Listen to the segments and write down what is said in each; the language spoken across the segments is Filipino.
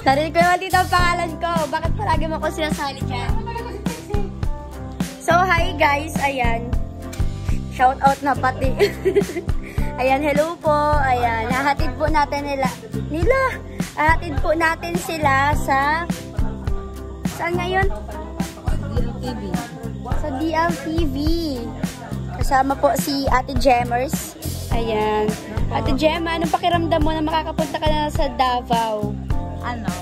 Narinig ko naman dito ang pangalan ko. Bakit palagi mo ko sinasali dyan? So, hi guys. Ayan. Shout out na pati. Ayan, hello po. Ayan, hahatid po natin hahatid po natin sila sa... Saan ngayon? DLTV. Sa DLTV. Kasama po si Ate Jemmers. Ayan. Ate Gemma, anong pakiramdam mo na makakapunta ka na sa Davao? Ano?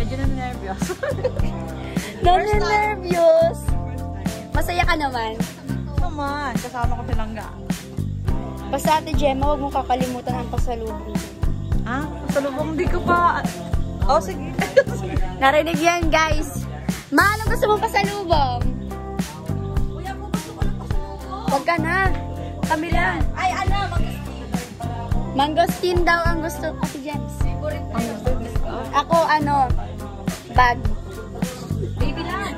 Medyo na-nervyos. Nervyos. Masaya ka naman? Naman, kasama ko silangga. Basta Ate Gemma, huwag mong kakalimutan ang pasalubong. Ah? Pasalubong di ko pa. Oh, sige. Narinig yan, guys. Ma, anong gusto mong pasalubong? Kuya po, gusto ko ng pasalubong. Huwag ka na. Kami lang. Ay, ano? Mangosteen daw ang gusto ko, Ate Gems. Favorite ko. Ako, bag. Baby lang.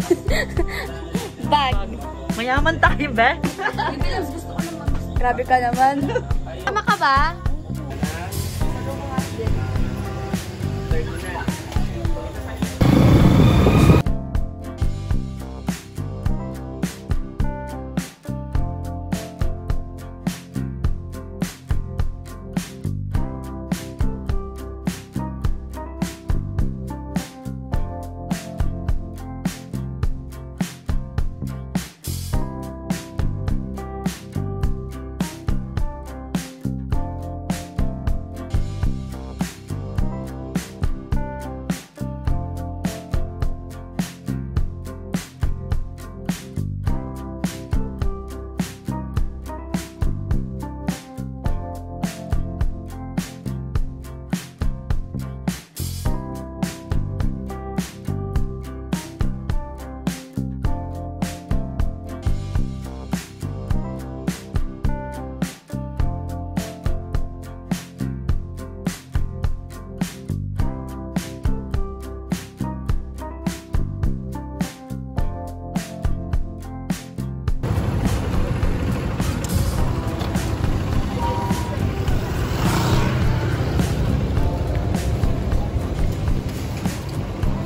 Bag. Mayaman tayo, be? Baby lang, gusto ko ng mangosteen. Grabe ka naman. Tama ka ba?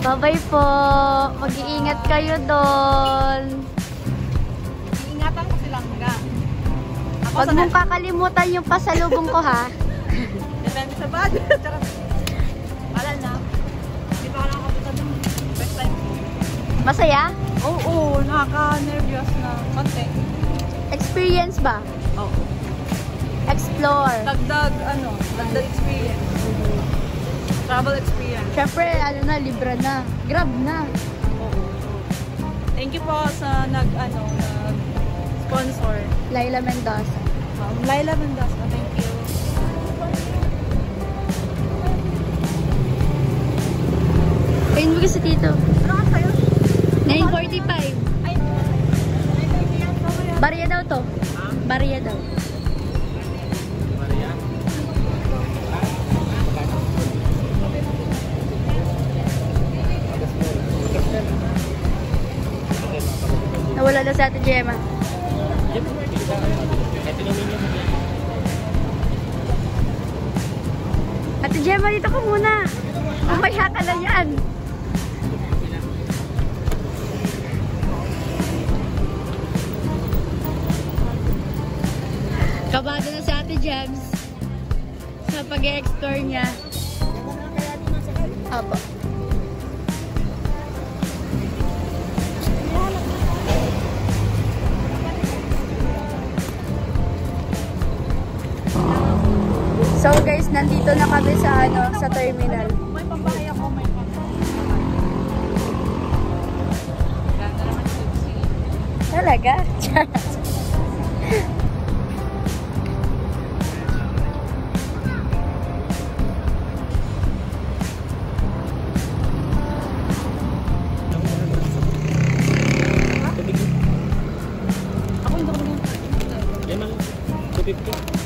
Bye-bye po. Mag-iingat kayo doon. Iingatan ko silangga. Huwag mong kakalimutan yung pasalubong ko, ha? Depende sa budget. Wala na. Hindi pa ako nakakapunta dun. First time. Masaya? Oo, nakaka-nervyos na. Konti. Experience ba? Oo. Explore. Dagdag experience. Travel experience. Siyempre, libre na. Grab na. Oo. Thank you po sa nag-sponsor. Laila Mendoza. Laila Mendoza, thank you. Ayun mo kasi dito. Ano ka sa'yo? 9:45. Ay, Barya daw to. Barya daw. Nawala na sa Ate Gemma. Ate Gemma, dito ka muna. Mamaya ka na yan. Kabado na si Ate Gems sa pag-e-explore niya. Apo. So guys, nandito na kami sa sa terminal. may pambahay ako, may pambahay. Ganda naman yung sila. Talaga? Ako hindi ko naman. Yan lang. 250.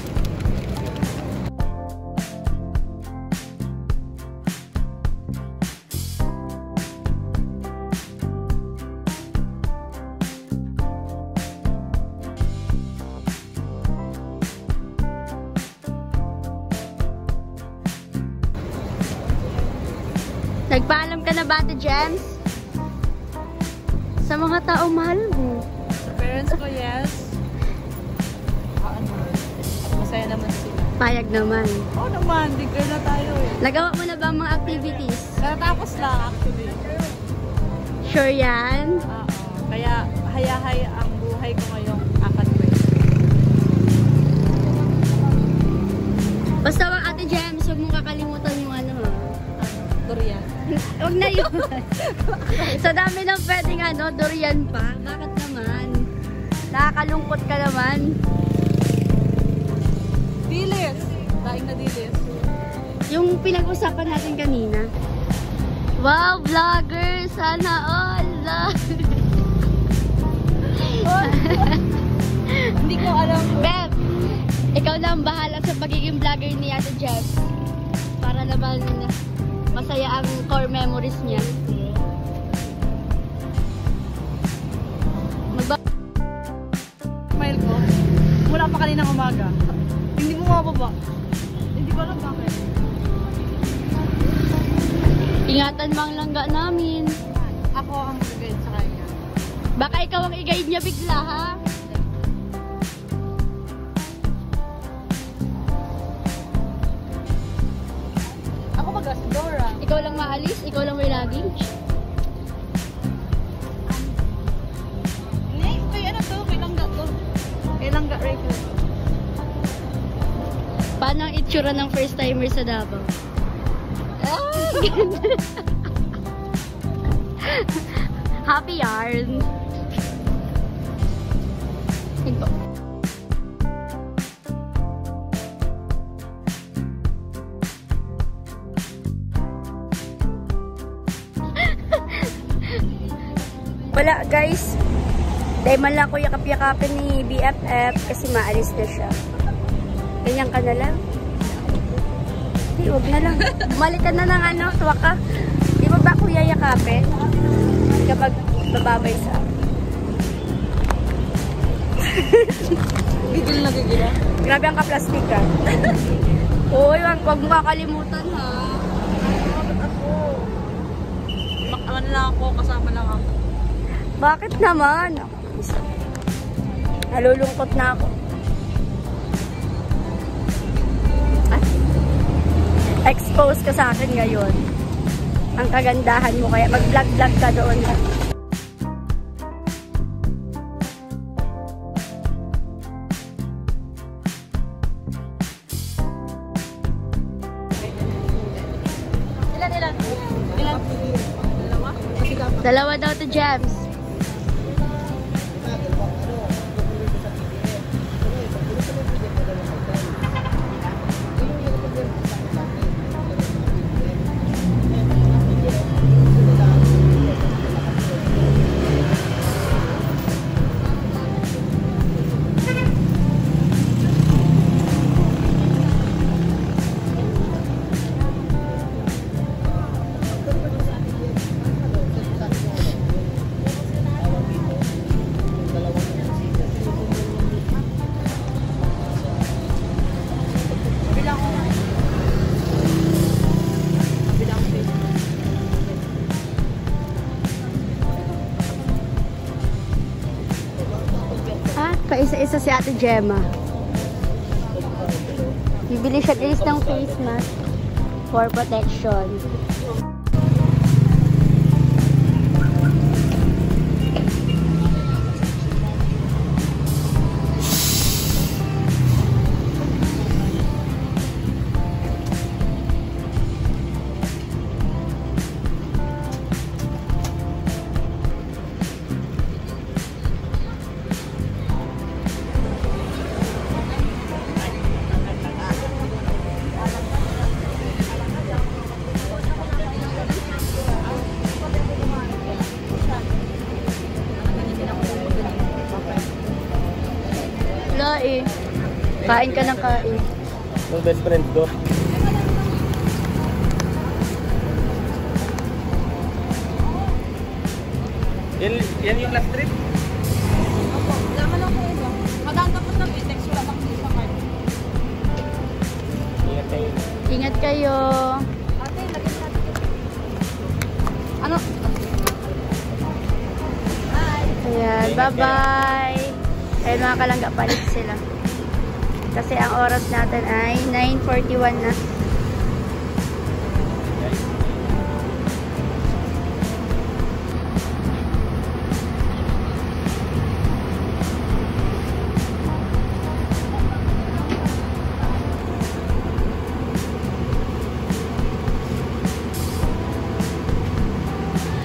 Nagpaalam ka na ba, Ate Gems? Sa mga taong mahal mo. Sa parents ko, yes. Masaya naman sila. Payag naman. Oo naman, big girl na tayo eh. Nagawa mo na ba ang mga activities? Natapos lang actually. Sure yan? Oo. Kaya haya-haya ang buhay ko ngayong academic. Basta wag, Ate Gems, huwag mong kakalimutan yung ano ha. Durian. Huwag na yun. Sa dami ng pwedeng durian pa. Bakit naman? Nakakalungkot ka naman. Dilis. Daing na dilis. Yung pinag-usapan natin kanina. Wow, vlogger! Sana all! Hindi ko alam. Beb, ikaw na ang bahala sa pagiging vlogger ni Ate Jeff. Para naman masaya ang core memories niya. Smile ko. Mula pa kaninang umaga. Hindi mo mababa. Hindi ko alam bakit. Ingatan mo ang langga namin. Ako ang mag-guide sa kanya. Baka ikaw ang i-guide niya bigla, ha? Ako mag-asadora. Ikaw lang maalis, ikaw lang may luggage. Kay ano to? Kay langga to. Kay langga rifle. Paano ang itsura ng first timer sa Davao? Happy yarn. Ito. Wala guys. Dahil man lang ko yakap-yakapin ni BFF kasi maalis na siya. Ganyan ka na lang. Hindi, huwag na lang. Bumalik ka na ng tuwa ka. Di ba ako yayakapin? Kapag bababay sa akin. Gigil na gigil. Grabe ang kaplastik ka. Uy, huwag mo kakalimutan ha. Ako. Makaman lang ako, kasama lang ako. Bakit naman? Nalulungkot na ako. Expose ka sa akin ngayon. Ang kagandahan mo kaya mag-vlog-vlog ka doon. Ilan? Dalawa daw to Gems. Kaisa-isa si Ate Gemma. Bibili siya guys ng face mask for protection. Kain ka ng kain. Yung best friend ko. Yan yung last trip? Opo, laman lang kayo ba? Madaan tapos ng Vitex, wala pang sa card. Ingat kayo. Ingat kayo. Ate, lagyan natin. Bye-bye. Ayun mga kalangga, palit sila. Kasi ang oras natin ay 9:41 na.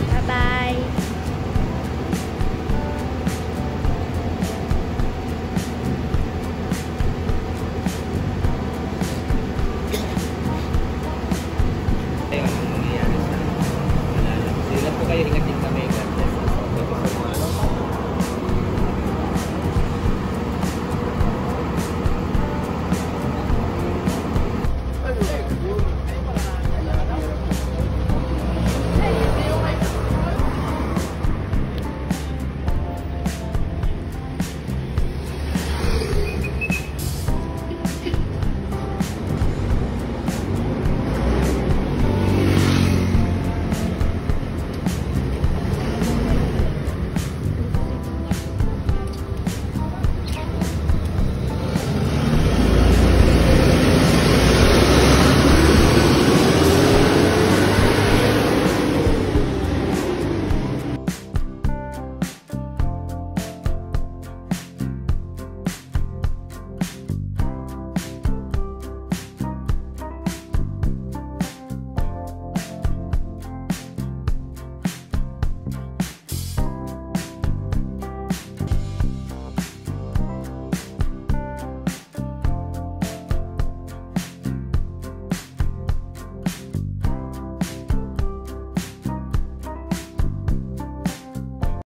Bye-bye. Ayun ang nangyayari sa Manala. Sila po kayo ingat din kami.